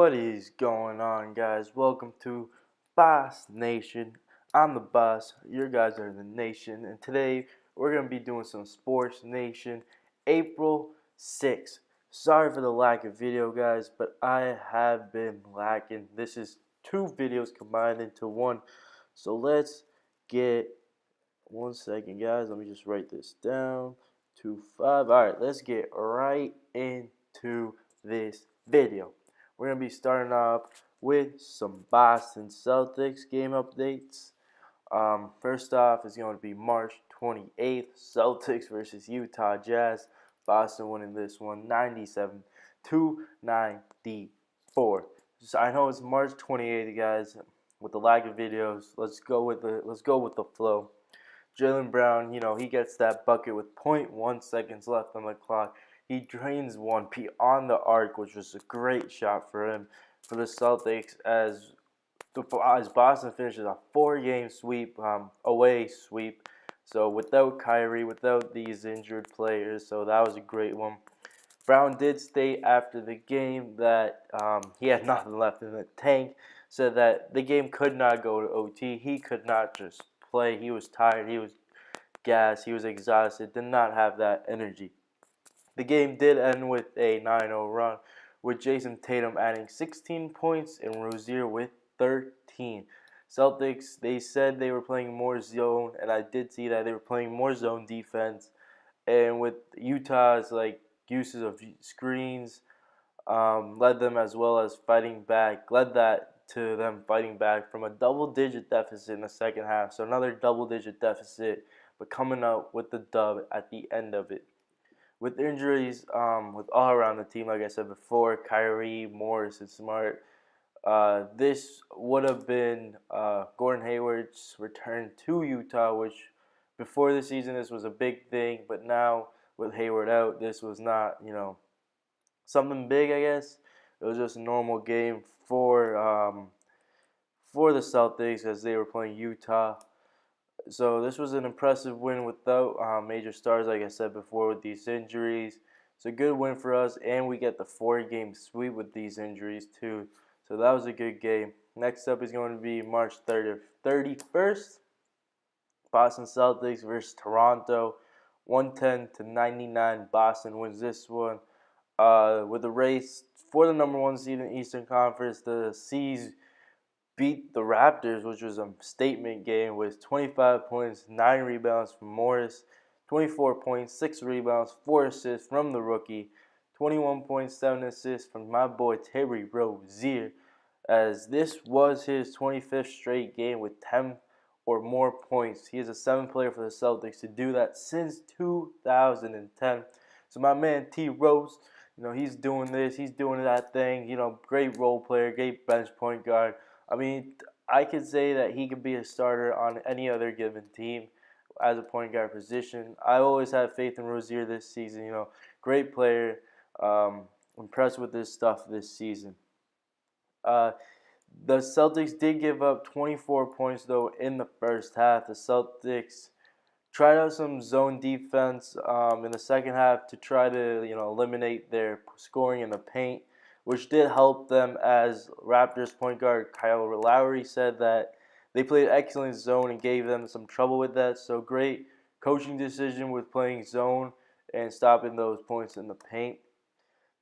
What is going on, guys? Welcome to Boss Nation. I'm the boss, your guys are the nation, and today we're going to be doing some Sports Nation April 6th. Sorry for the lack of video, guys, but I have been lacking. This is two videos combined into one. So let's get 1 second, guys. Let me just write this down. 2-5. Alright, let's get right into this video. We're going to be starting off with some Boston Celtics game updates. First off is going to be March 28th, Celtics versus Utah Jazz. Boston winning this one 97-94. So I know it's March 28th, guys. With the lack of videos, let's go with the flow. Jaylen Brown, he gets that bucket with 0.1 seconds left on the clock. He drains one beyond the arc, which was a great shot for him, for the Celtics, as Boston finishes a 4-game sweep, away sweep. So without Kyrie, without these injured players, so that was a great one. Brown did state after the game that he had nothing left in the tank, said that the game could not go to OT. He could not just play. He was tired. He was gassed. He was exhausted. Did not have that energy. The game did end with a 9-0 run, with Jason Tatum adding 16 points and Rozier with 13. Celtics, they said they were playing more zone, and I did see that they were playing more zone defense. And with Utah's uses of screens, led them as well as fighting back, led that to them fighting back from a double-digit deficit in the second half. So another double-digit deficit, but coming out with the dub at the end of it. With injuries, with all around the team, like I said before, Kyrie, Morris, and Smart, this would have been Gordon Hayward's return to Utah, which before the season this was a big thing, but now with Hayward out, this was not, something big, I guess. It was just a normal game for the Celtics as they were playing Utah. So this was an impressive win without major stars, like I said before, with these injuries. It's a good win for us, and we get the 4-game sweep with these injuries too. So that was a good game. Next up is going to be March 31st. Boston Celtics versus Toronto. 110-99. Boston wins this one. With the race for the number 1 seed in the Eastern Conference, the C's beat the Raptors, which was a statement game with 25 points, 9 rebounds from Morris, 24 points, 6 rebounds, 4 assists from the rookie, 21.7 assists from my boy Terry Rozier, as this was his 25th straight game with 10 or more points. He is a 7th player for the Celtics to do that since 2010. So my man T. Rose, he's doing this, he's doing that thing, great role player, great bench point guard. I mean, I could say that he could be a starter on any other given team as a point guard position. I always have faith in Rozier this season. Great player. Impressed with his stuff this season. The Celtics did give up 24 points, though, in the first half. The Celtics tried out some zone defense in the second half to try to, eliminate their scoring in the paint, which did help them, as Raptors point guard Kyle Lowry said that they played excellent zone and gave them some trouble with that. So great coaching decision with playing zone and stopping those points in the paint.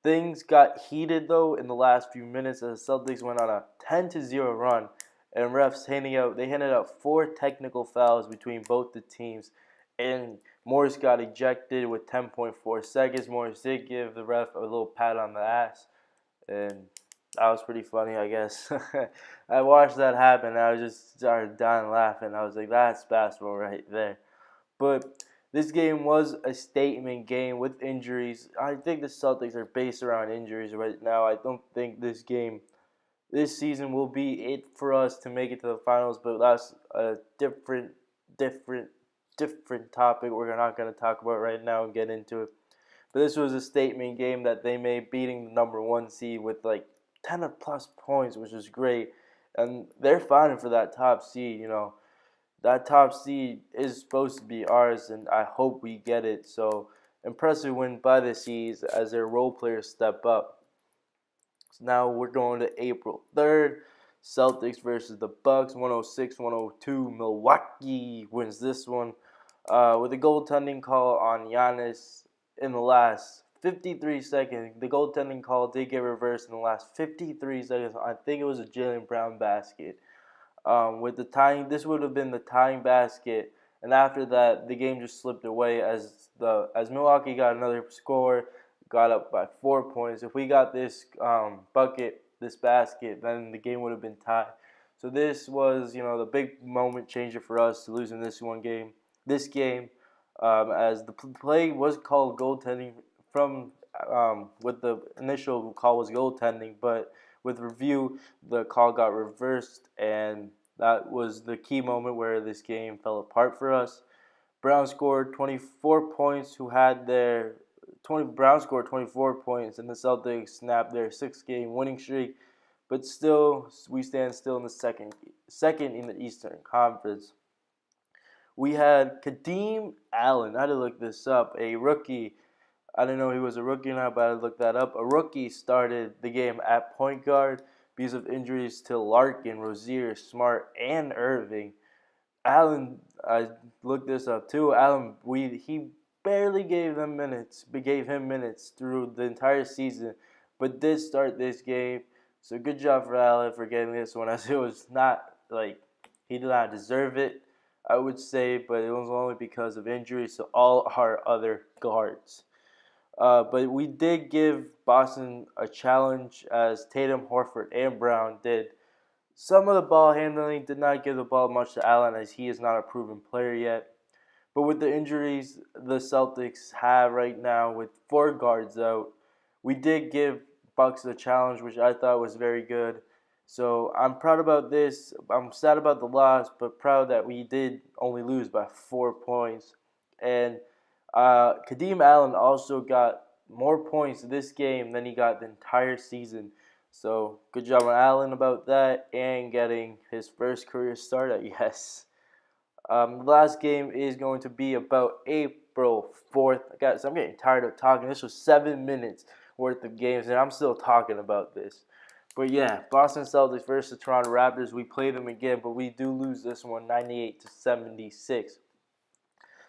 Things got heated, though, in the last few minutes as the Celtics went on a 10-0 run, and refs handed out 4 technical fouls between both the teams, and Morris got ejected with 10.4 seconds. Morris did give the ref a little pat on the ass, and that was pretty funny, I guess. I watched that happen, and I just started dying laughing. I was like, that's basketball right there. But this game was a statement game with injuries. I think the Celtics are based around injuries right now. I don't think this season will be it for us to make it to the finals, but that's a different topic we're not going to talk about right now and get into it. But this was a statement game that they made, beating the number 1 seed with 10 plus points, which is great. And they're fighting for that top seed, That top seed is supposed to be ours, and I hope we get it. So, impressive win by the C's as their role players step up. So now we're going to April 3rd. Celtics versus the Bucks, 106-102. Milwaukee wins this one with a goaltending call on Giannis in the last 53 seconds. The goaltending call did get reversed in the last 53 seconds. I think it was a Jaylen Brown basket. With the tying, this would have been the tying basket, and after that, the game just slipped away as Milwaukee got another score, got up by 4 points. If we got this this basket, then the game would have been tied. So this was, the big moment changer for us to losing this game, as the play was called goaltending from with the initial call was goaltending, but with review, the call got reversed, and that was the key moment where this game fell apart for us. Brown scored 24 points. Brown scored 24 points, and the Celtics snapped their 6-game winning streak. But still, we stand still in the second in the Eastern Conference. We had Kadeem Allen. I had to look this up. A rookie. I didn't know he was a rookie or not, but I looked that up. A rookie started the game at point guard because of injuries to Larkin, Rozier, Smart, and Irving. Allen, I looked this up too. Allen, he barely gave him minutes through the entire season, but did start this game. So good job for Allen for getting this one, as it was not like he did not deserve it, I would say, but it was only because of injuries to all our other guards. But we did give Boston a challenge, as Tatum, Horford, and Brown did. Some of the ball handling did not give the ball much to Allen, as he is not a proven player yet. But with the injuries the Celtics have right now with 4 guards out, we did give Bucks a challenge, which I thought was very good. So I'm proud about this. I'm sad about the loss, but proud that we did only lose by 4 points. And Kadeem Allen also got more points this game than he got the entire season. So good job on Allen about that and getting his first career start, I guess. The last game is going to be about April 4th. Guys, I'm getting tired of talking. This was 7 minutes worth of games, and I'm still talking about this. But yeah, Boston Celtics versus Toronto Raptors. We played them again, but we do lose this one 98-76.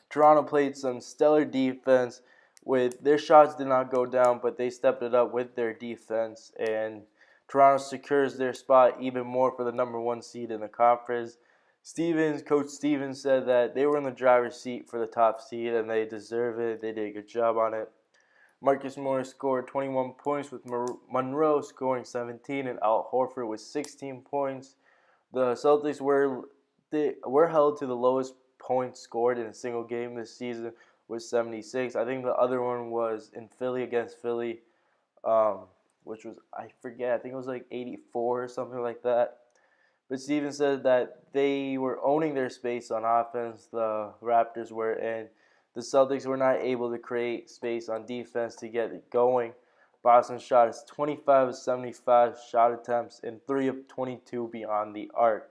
Toronto played some stellar defense. With their shots did not go down, but they stepped it up with their defense, and Toronto secures their spot even more for the number 1 seed in the conference. Coach Stevens said that they were in the driver's seat for the top seed, and they deserve it. They did a good job on it. Marcus Morris scored 21 points, with Monroe scoring 17 and Al Horford with 16 points. The Celtics were held to the lowest points scored in a single game this season with 76. I think the other one was in Philly against Philly, which was, I forget, I think it was like 84 or something like that. But Stevens said that they were owning their space on offense, the Raptors were, and the Celtics were not able to create space on defense to get it going. Boston shot is 25 of 75 shot attempts and 3 of 22 beyond the arc.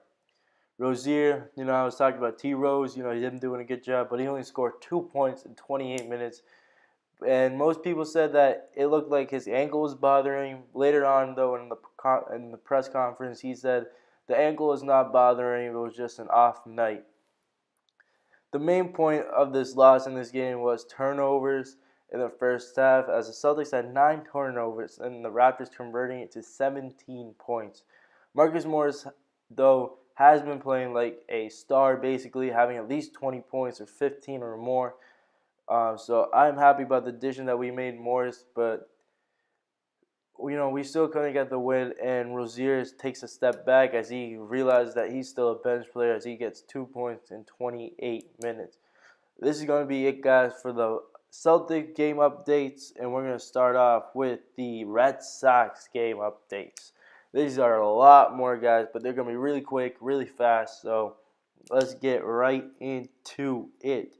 Rozier, I was talking about T. Rose, he didn't doing a good job, but he only scored 2 points in 28 minutes. And most people said that it looked like his ankle was bothering him. Later on, though, in the press conference, he said the ankle was not bothering him, it was just an off night. The main point of this loss in this game was turnovers in the first half, as the Celtics had 9 turnovers and the Raptors converting it to 17 points. Marcus Morris, though, has been playing like a star, basically having at least 20 points or 15 or more. So I'm happy about the addition that we made Morris, but we still couldn't get the win, and Rozier takes a step back as he realizes that he's still a bench player, as he gets 2 points in 28 minutes. This is going to be it, guys, for the Celtic game updates, and we're going to start off with the Red Sox game updates. These are a lot more, guys, but they're going to be really quick, really fast, so let's get right into it.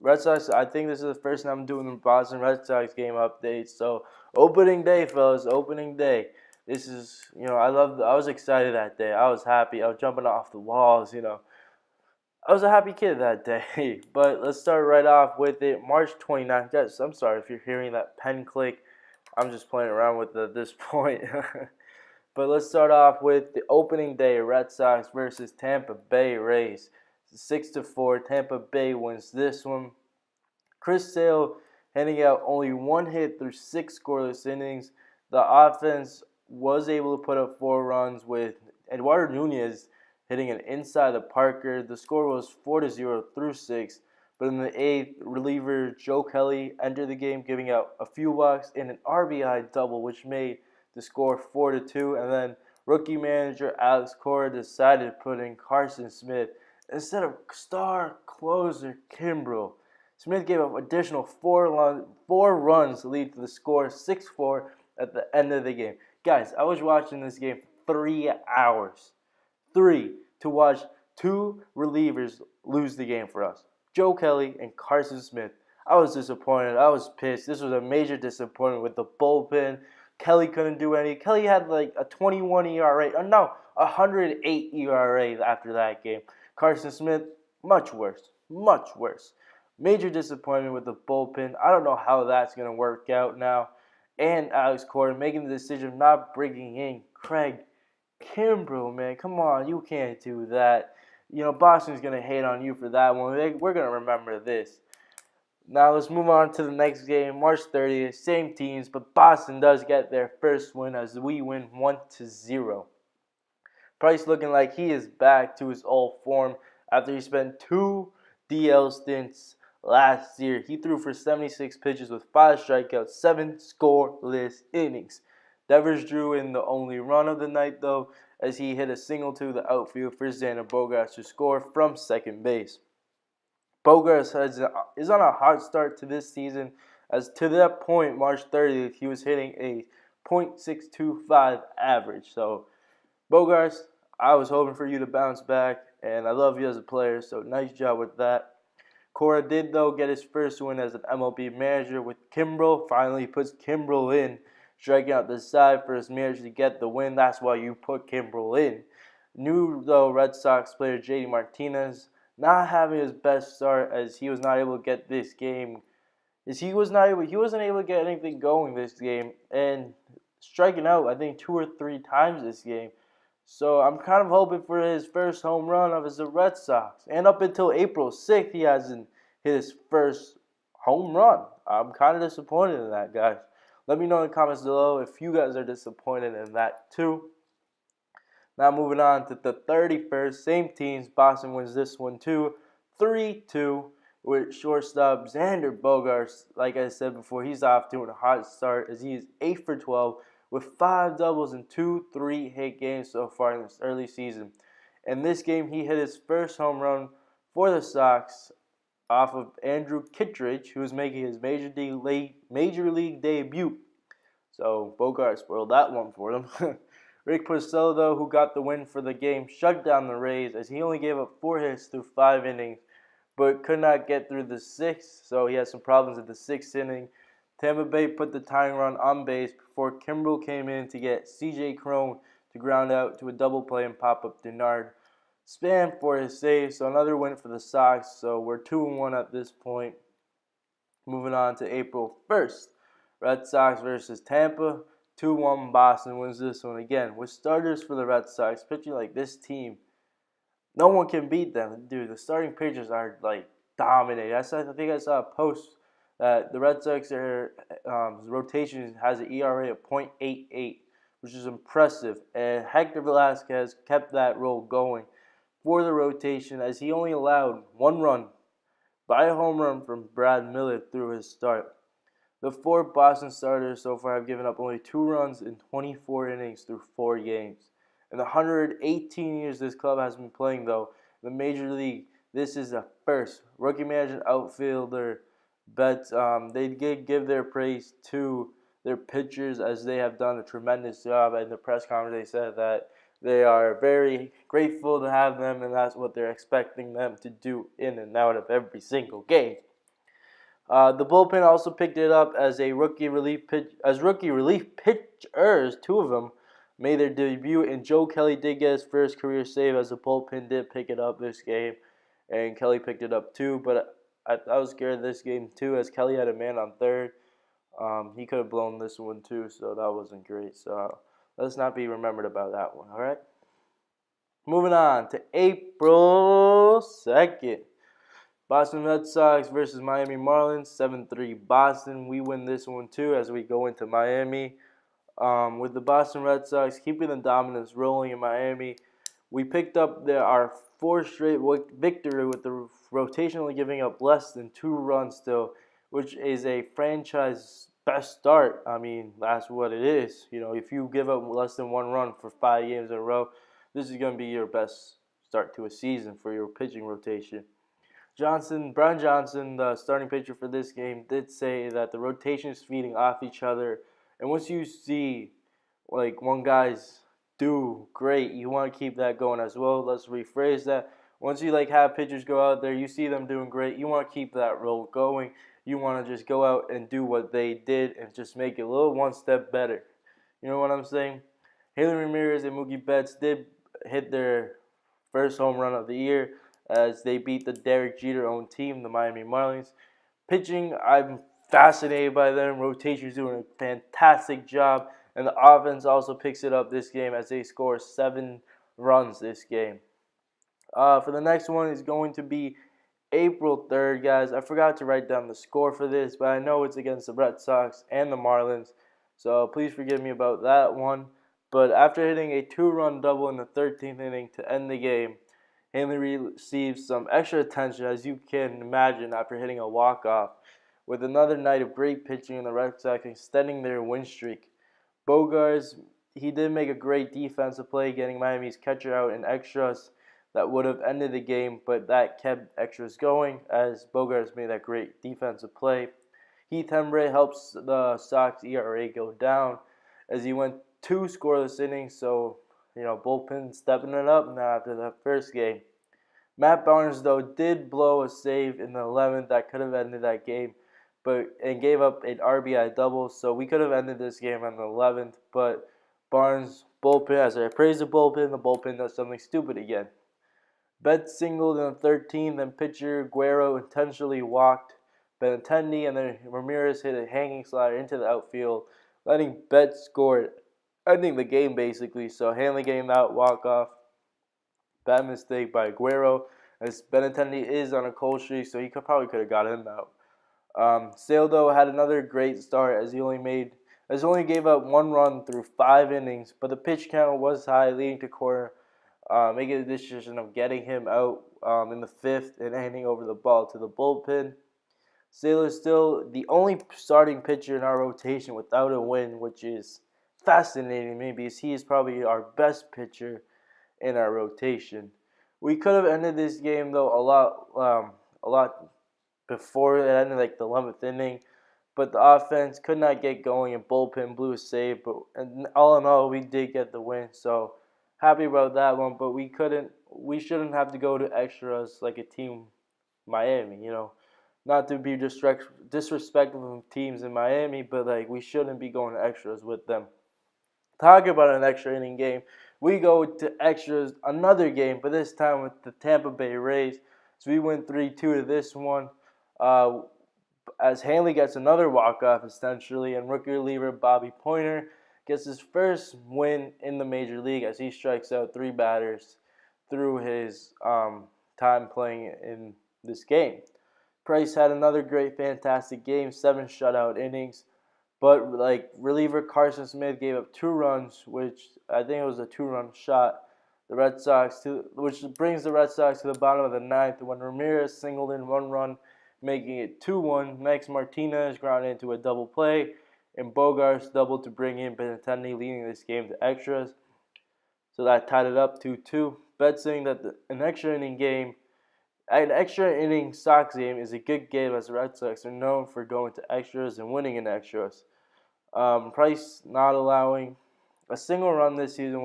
Red Sox, I think this is the first time I'm doing the Boston Red Sox game updates. So, opening day, fellas, opening day. This is, I was excited that day. I was happy. I was jumping off the walls, I was a happy kid that day. But let's start right off with it. March 29th. Guys, I'm sorry if you're hearing that pen click. I'm just playing around with it at this point. But let's start off with the opening day: Red Sox versus Tampa Bay Rays. 6-4. Tampa Bay wins this one. Chris Sale handing out only one hit through 6 scoreless innings. The offense was able to put up 4 runs with Eduardo Nunez hitting an inside the Parker. The score was 4-0 through 6. But in the 8th, reliever Joe Kelly entered the game, giving out a few walks and an RBI double, which made the score 4-2. And then rookie manager Alex Cora decided to put in Carson Smith instead of star closer Kimbrel. Smith gave up additional 4 runs to lead to the score 6-4 at the end of the game. Guys, I was watching this game 3 hours. 3 to watch 2 relievers lose the game for us. Joe Kelly and Carson Smith. I was disappointed. I was pissed. This was a major disappointment with the bullpen. Kelly couldn't do any. Kelly had like a 21 ERA. No, 108 ERA after that game. Carson Smith, much worse. Much worse. Major disappointment with the bullpen. I don't know how that's going to work out now. And Alex Cora making the decision of not bringing in Craig Kimbrel, man. Come on, you can't do that. You know, Boston's going to hate on you for that one. We're going to remember this. Now let's move on to the next game, March 30th. Same teams, but Boston does get their first win as we win 1-0. Price looking like he is back to his old form after he spent 2 DL stints last year. He threw for 76 pitches with 5 strikeouts, 7 scoreless innings. Devers drew in the only run of the night, though, as he hit a single to the outfield for Xander Bogaerts to score from second base. Bogaerts is on a hot start to this season, as to that point, March 30th, he was hitting a .625 average. So, Bogaerts, I was hoping for you to bounce back, and I love you as a player, so nice job with that. Cora did, though, get his first win as an MLB manager with Kimbrel. Finally, puts Kimbrel in, striking out the side for his manager to get the win. That's why you put Kimbrel in. New, though, Red Sox player JD Martinez not having his best start, as he was not able to get this game. He wasn't able to get anything going this game, and striking out I think 2 or 3 times this game. So I'm kind of hoping for his first home run of the Red Sox. And up until April 6th, he hasn't hit his first home run. I'm kind of disappointed in that, guys. Let me know in the comments below if you guys are disappointed in that too. Now moving on to the 31st. Same teams. Boston wins this one too. 3-2 with shortstop Xander Bogaerts. Like I said before, he's off to a hot start as he is 8 for 12 with 5 doubles and 2 3-hit games so far in this early season. In this game, he hit his first home run for the Sox off of Andrew Kittredge, who was making his major league debut. So Bogaerts spoiled that one for them. Rick Porcello, though, who got the win for the game, shut down the Rays as he only gave up 4 hits through 5 innings, but could not get through the 6th, so he had some problems at the 6th inning. Tampa Bay put the tying run on base before Kimbrel came in to get C.J. Cron to ground out to a double play and pop up Denard Span for his save. So another win for the Sox. So we're 2-1 at this point. Moving on to April 1st. Red Sox versus Tampa. 2-1 Boston wins this one again. With starters for the Red Sox pitching like this team, no one can beat them. Dude, the starting pitchers are like dominating. I think I saw a post that the Red Sox rotation has an ERA of .88, which is impressive. And Hector Velasquez kept that role going for the rotation as he only allowed 1 run by a home run from Brad Miller through his start. The 4 Boston starters so far have given up only 2 runs in 24 innings through 4 games. In the 118 years this club has been playing, though, in the Major League, this is the first. Rookie manager outfielder, but they did give their praise to their pitchers as they have done a tremendous job. In the press conference, they said that they are very grateful to have them, and that's what they're expecting them to do in and out of every single game. The bullpen also picked it up as rookie relief pitchers, 2 of them, made their debut, and Joe Kelly did get his first career save as the bullpen did pick it up this game, and Kelly picked it up too. But I was scared of this game too, as Kelly had a man on third. He could have blown this one too, so that wasn't great. So let's not be remembered about that one. All right. Moving on to April 2nd. Boston Red Sox versus Miami Marlins, 7-3 Boston. We win this one too as we go into Miami. With the Boston Red Sox keeping the dominance rolling in Miami, we picked up our fourth straight victory with the rotation only giving up less than 2 runs still, which is a franchise best start. I mean, that's what it is. You know, if you give up less than 1 run for 5 games in a row, this is going to be your best start to a season for your pitching rotation. Brian Johnson, the starting pitcher for this game, did say that the rotation is feeding off each other. And once you see like one guy's do great, you want to keep that going as well. Let's rephrase that. Once you have pitchers go out there, you see them doing great, you want to keep that roll going. You want to just go out and do what they did and just make it a little one step better. You know what I'm saying? Hanley Ramirez and Mookie Betts did hit their first home run of the year as they beat the Derek Jeter-owned team, the Miami Marlins. Pitching, I'm fascinated by them. Rotation's doing a fantastic job, and the offense also picks it up this game as they score 7 runs this game. For the next one is going to be April 3rd, guys. I forgot to write down the score for this, but I know it's against the Red Sox and the Marlins, so please forgive me about that one. But after hitting a 2-run double in the 13th inning to end the game, Hanley received some extra attention, as you can imagine, after hitting a walk-off, with another night of great pitching and the Red Sox extending their win streak. Bogaerts, he did make a great defensive play, getting Miami's catcher out in extras that would have ended the game, but that kept extras going as Bogaerts made that great defensive play. Heath Hembree helps the Sox ERA go down as he went 2 scoreless innings, so bullpen stepping it up now after that first game. Matt Barnes, though, did blow a save in the 11th that could have ended that game, and gave up an RBI double, so we could have ended this game on the 11th, but Barnes' bullpen, as I praise the bullpen does something stupid again. Betts singled in the 13th, and pitcher Guerrero intentionally walked Benintendi, and then Ramirez hit a hanging slider into the outfield, letting Betts score, ending the game basically. So Hanley getting that walk-off. Bad mistake by Guerrero, as Benintendi is on a cold streak, so he probably could have got him out. Sale, though, had another great start as he only gave up 1 run through 5 innings, but the pitch count was high, leading to Cora making the decision of getting him out in the 5th and handing over the ball to the bullpen. Sale is still the only starting pitcher in our rotation without a win, which is fascinating to me because he is probably our best pitcher in our rotation. We could have ended this game though a lot before it ended, like the 11th inning, but the offense could not get going and bullpen blew a save. But and all in all, we did get the win, so happy about that one. But we shouldn't have to go to extras like a team Miami, not to be disrespectful of teams in Miami, but we shouldn't be going to extras with them. Talking about an extra inning game, we go to extras, another game, but this time with the Tampa Bay Rays. So we win 3-2 to this one. As Hanley gets another walk-off essentially, and rookie reliever Bobby Pointer gets his first win in the major league as he strikes out 3 batters through his time playing in this game. Price had another great, fantastic game, 7 shutout innings. But reliever Carson Smith gave up 2 runs, which I think it was a 2-run shot. Which brings the Red Sox to the bottom of the 9th when Ramirez singled in 1 run, making it 2-1. Next, Martinez grounded into a double play, and Bogaerts doubled to bring in Benintendi, leading this game to extras. So that tied it up 2-2. Betts saying that an extra inning Sox game is a good game as the Red Sox are known for going to extras and winning in extras. Price not allowing a single run this season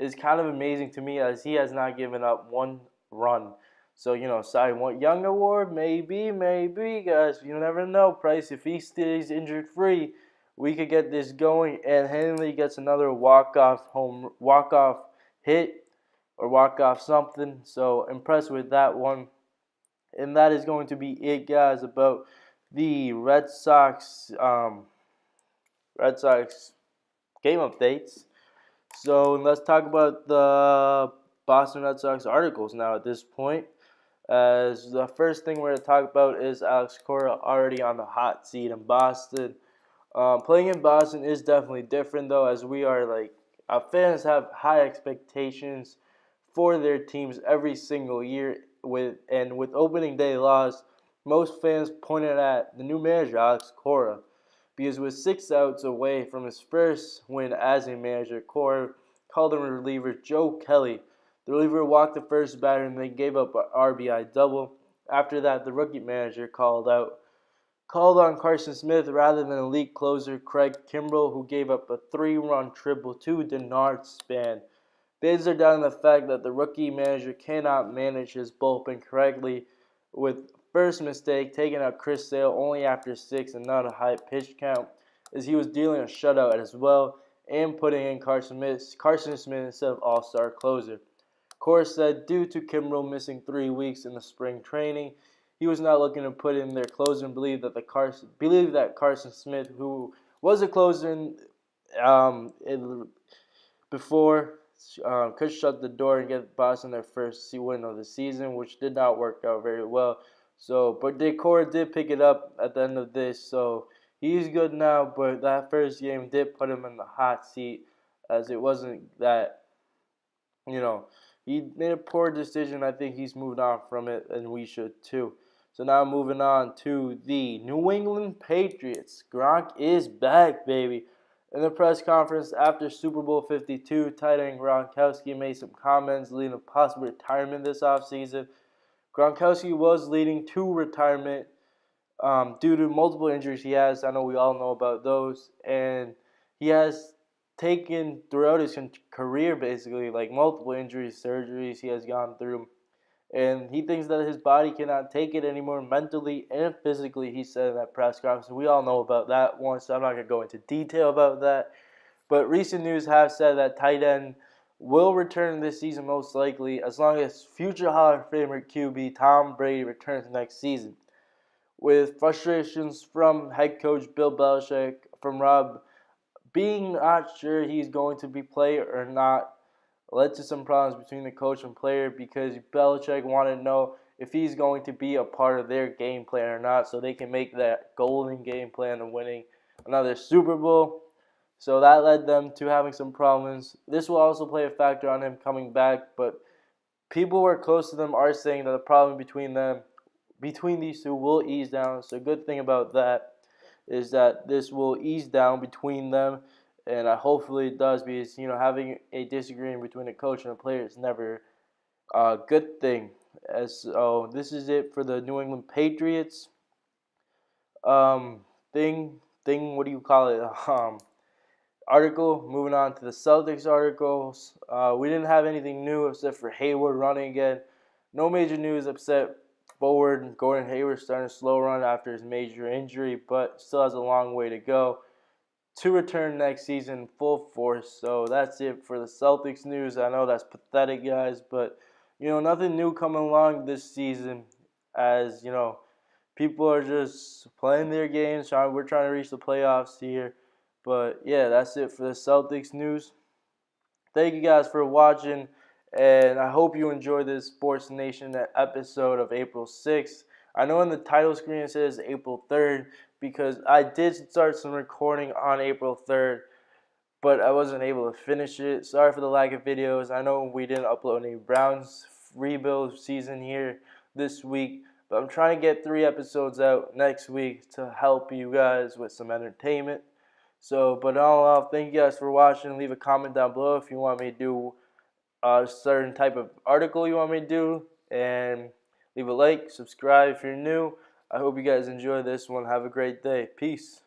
is kind of amazing to me as he has not given up 1 run. So, Cy Young award, maybe, guys. You never know, Price. If he stays injured free, we could get this going, and Hanley gets another walk-off hit or walk-off something. So impressed with that one. And that is going to be it, guys, about the Red Sox game updates. So let's talk about the Boston Red Sox articles now at this point. As the first thing we're going to talk about is Alex Cora already on the hot seat in Boston. Playing in Boston is definitely different though, as we are like fans have high expectations for their teams every single year. With opening day loss, most fans pointed at the new manager Alex Cora because with 6 outs away from his first win as a manager, Cora called in reliever Joe Kelly. The reliever walked the first batter and then gave up an RBI double. After that, the rookie manager called on Carson Smith rather than elite closer Craig Kimbrell, who gave up a 3-run triple to Denard Span. Bids are down on the fact that the rookie manager cannot manage his bullpen correctly, with first mistake taking out Chris Sale only after 6 and not a high pitch count, as he was dealing a shutout as well and putting in Carson Smith instead of all-star closer. Cora said due to Kimbrell missing 3 weeks in the spring training, he was not looking to put in their closer and believed that Carson Smith, who was a closer before, could shut the door and get Boston their first win of the season, which did not work out very well. But Cora did pick it up at the end of this, so he's good now. But that first game did put him in the hot seat, as it wasn't that, he made a poor decision. I think he's moved on from it, and we should too. So now moving on to the New England Patriots. Gronk is back, baby. In the press conference after Super Bowl 52, tight end Gronkowski made some comments leading to possible retirement this offseason. Gronkowski was leading to retirement due to multiple injuries he has. I know we all know about those. And he has taken throughout his career, basically, like multiple injuries, surgeries he has gone through. And he thinks that his body cannot take it anymore mentally and physically, he said in that press conference. We all know about that one, so I'm not going to go into detail about that. But recent news have said that tight end will return this season most likely, as long as future Hall of Famer QB Tom Brady returns next season. With frustrations from head coach Bill Belichick, from Rob being not sure he's going to be played or not, led to some problems between the coach and player, because Belichick wanted to know if he's going to be a part of their game plan or not, so they can make that golden game plan of winning another Super Bowl. So that led them to having some problems. This will also play a factor on him coming back, but people who are close to them are saying that the problem between these two will ease down. So a good thing about that is that this will ease down between them, and hopefully it does, because having a disagreement between a coach and a player is never a good thing. So this is it for the New England Patriots. What do you call it? Article. Moving on to the Celtics articles. We didn't have anything new except for Hayward running again. No major news except forward Gordon Hayward starting a slow run after his major injury, but still has a long way to go to return next season full force. So that's it for the Celtics news. I know that's pathetic, guys, but nothing new coming along this season, as people are just playing their games. We're trying to reach the playoffs here. But yeah, that's it for the Celtics news. Thank you guys for watching, and I hope you enjoyed this Sports Nation episode of April 6th. I know in the title screen it says April 3rd, because I did start some recording on April 3rd, but I wasn't able to finish it. Sorry for the lack of videos. I know we didn't upload any Browns rebuild season here this week, but I'm trying to get 3 episodes out next week to help you guys with some entertainment. But all in all, thank you guys for watching. Leave a comment down below if you want me to do a certain type of article you want me to do. And leave a like, subscribe if you're new. I hope you guys enjoy this one. Have a great day. Peace.